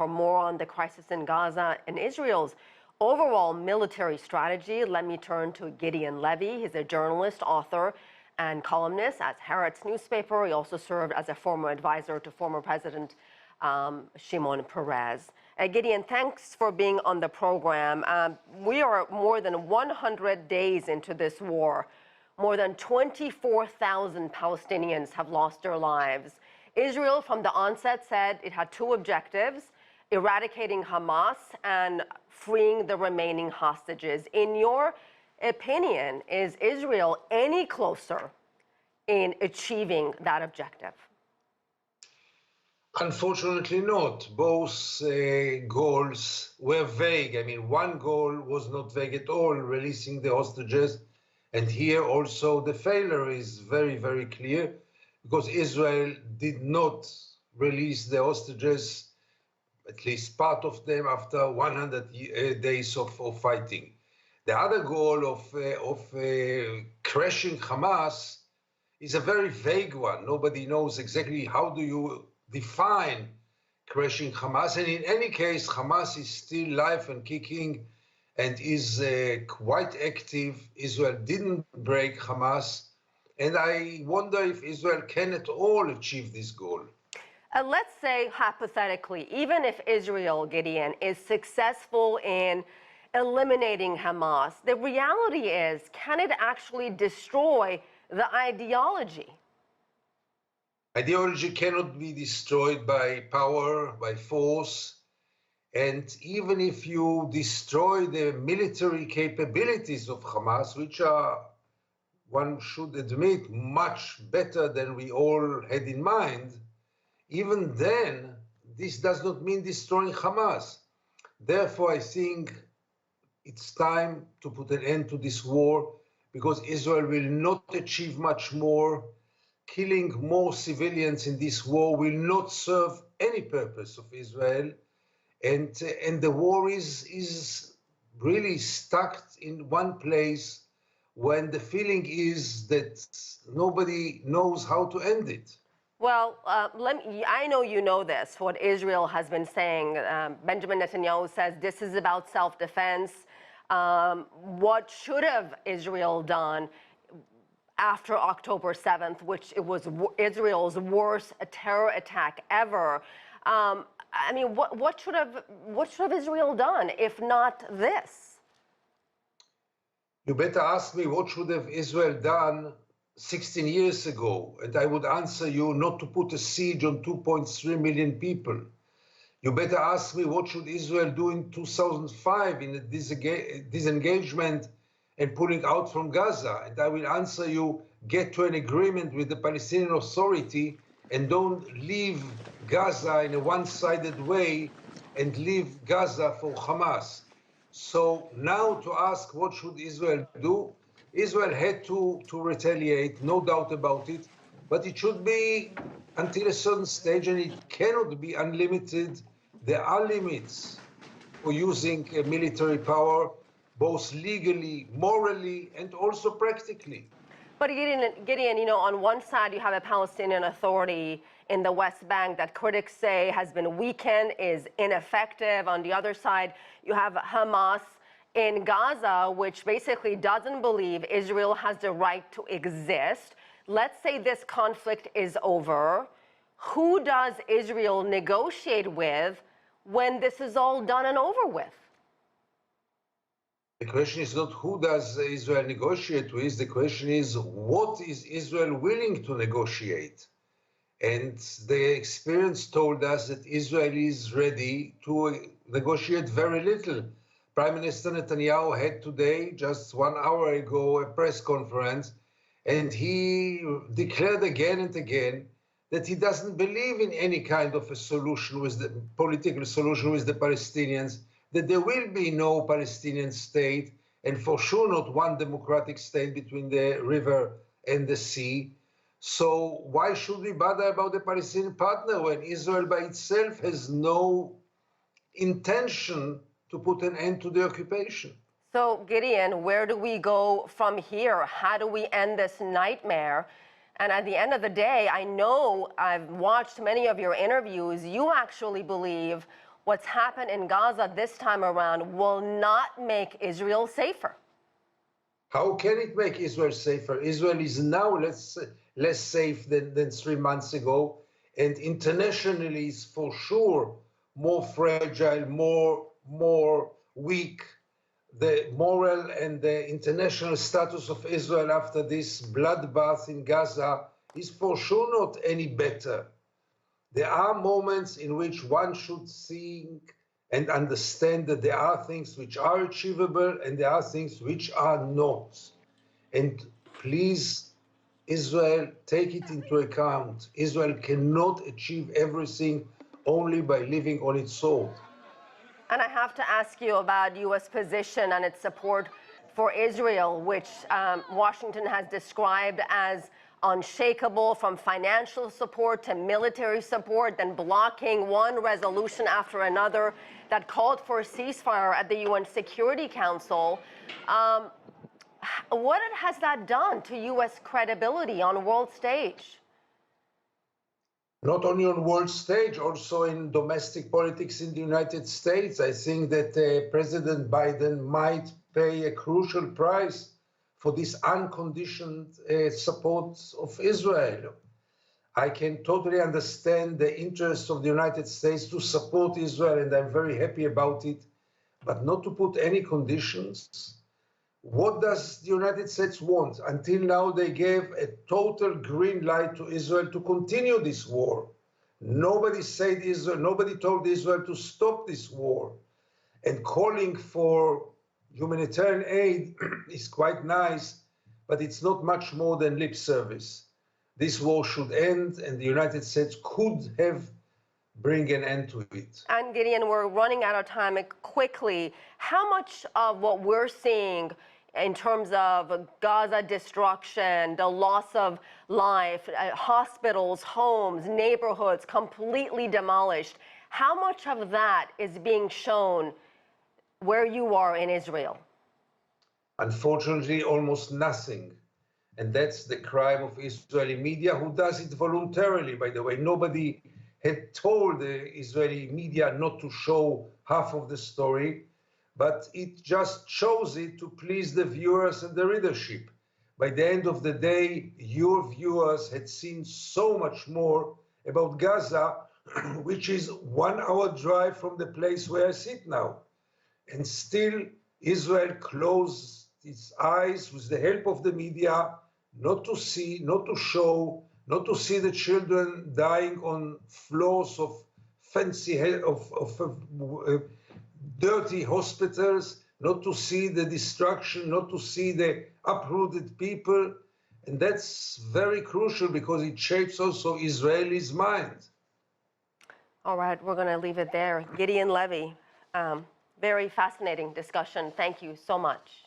for more on the crisis in Gaza and Israel's overall military strategy. Let me turn to Gideon Levy. He's a journalist, author, and columnist at Haaretz Newspaper. He also served as a former advisor to former President Shimon Peres. Gideon, thanks for being on the program. We are more than 100 days into this war. More than 24,000 Palestinians have lost their lives. Israel, from the onset, said it had two objectives: eradicating Hamas and freeing the remaining hostages. In your opinion, is Israel any closer in achieving that objective? Unfortunately not. Both goals were vague. I mean, one goal was not vague at all, releasing the hostages. And here also the failure is very, very clear, because Israel did not release the hostages, at least part of them, after 100 days of fighting. The other goal of crashing Hamas is a very vague one. Nobody knows exactly how do you define crashing Hamas. And in any case, Hamas is still live and kicking and is quite active. Israel didn't break Hamas. And I wonder if Israel can at all achieve this goal. Let's say, hypothetically, even if Israel, Gideon, is successful in eliminating Hamas, the reality is, can it actually destroy the ideology? Ideology cannot be destroyed by power, by force. And even if you destroy the military capabilities of Hamas, which are, one should admit, much better than we all had in mind, even then, this does not mean destroying Hamas. Therefore, I think it's time to put an end to this war, because Israel will not achieve much more. Killing more civilians in this war will not serve any purpose of Israel. And the war is really stuck in one place, when the feeling is that nobody knows how to end it. Well, I know you know this, what Israel has been saying. Benjamin Netanyahu says this is about self-defense. What should have Israel done after October 7th, which it was Israel's worst terror attack ever? I mean, what should have Israel done if not this? You better ask me what should have Israel done 16 years ago, and I would answer you not to put a siege on 2.3 million people. You better ask me what should Israel do in 2005 in a disengagement and pulling out from Gaza, and I will answer you, get to an agreement with the Palestinian Authority and don't leave Gaza in a one-sided way and leave Gaza for Hamas. So now to ask what should Israel do, Israel had to retaliate, no doubt about it, but it should be until a certain stage, and it cannot be unlimited. There are limits for using military power, both legally, morally, and also practically. But Gideon, you know, on one side you have a Palestinian Authority in the West Bank that critics say has been weakened, is ineffective. On the other side, you have Hamas in Gaza, which basically doesn't believe Israel has the right to exist. Let's say this conflict is over. Who does Israel negotiate with when this is all done and over with? The question is not who does Israel negotiate with, the question is what is Israel willing to negotiate? And the experience told us that Israel is ready to negotiate very little. Prime Minister Netanyahu had today, just 1 hour ago, a press conference, and he declared again and again that he doesn't believe in any kind of a solution with the political solution with the Palestinians, that there will be no Palestinian state, and for sure not one democratic state between the river and the sea. So why should we bother about the Palestinian partner when Israel by itself has no intention to put an end to the occupation? So, Gideon, where do we go from here? How do we end this nightmare? And at the end of the day, I know I've watched many of your interviews. You actually believe what's happened in Gaza this time around will not make Israel safer. How can it make Israel safer? Israel is now less safe than 3 months ago, and internationally is for sure more fragile, more weak. The moral and the international status of Israel after this bloodbath in Gaza is for sure not any better. There are moments in which one should think and understand that there are things which are achievable and there are things which are not. And please, Israel, take it into account. Israel cannot achieve everything only by living on its sword. And I have to ask you about U.S. position and its support for Israel, which Washington has described as unshakable, from financial support to military support, then blocking one resolution after another that called for a ceasefire at the UN Security Council. What has that done to U.S. credibility on world stage? Not only on world stage, also in domestic politics in the United States. I think that President Biden might pay a crucial price for this unconditioned support of Israel. I can totally understand the interest of the United States to support Israel, and I'm very happy about it, but not to put any conditions. What does the United States want? Until now, they gave a total green light to Israel to continue this war. Nobody told Israel to stop this war. And calling for humanitarian aid is quite nice, but it's not much more than lip service. This war should end, and the United States could have bring an end to it. And Gideon, we're running out of time. Quickly, how much of what we're seeing in terms of Gaza destruction, the loss of life, hospitals, homes, neighborhoods completely demolished, how much of that is being shown where you are in Israel? Unfortunately, almost nothing. And that's the crime of Israeli media, who does it voluntarily, by the way. Nobody had told the Israeli media not to show half of the story, but it just shows it to please the viewers and the readership. By the end of the day, your viewers had seen so much more about Gaza, which is 1 hour drive from the place where I sit now. And still, Israel closed its eyes with the help of the media, not to see, not to show, not to see the children dying on floors of fancy, dirty hospitals, not to see the destruction, not to see the uprooted people. And that's very crucial because it shapes also Israelis' mind. All right, we're going to leave it there. Gideon Levy, very fascinating discussion. Thank you so much.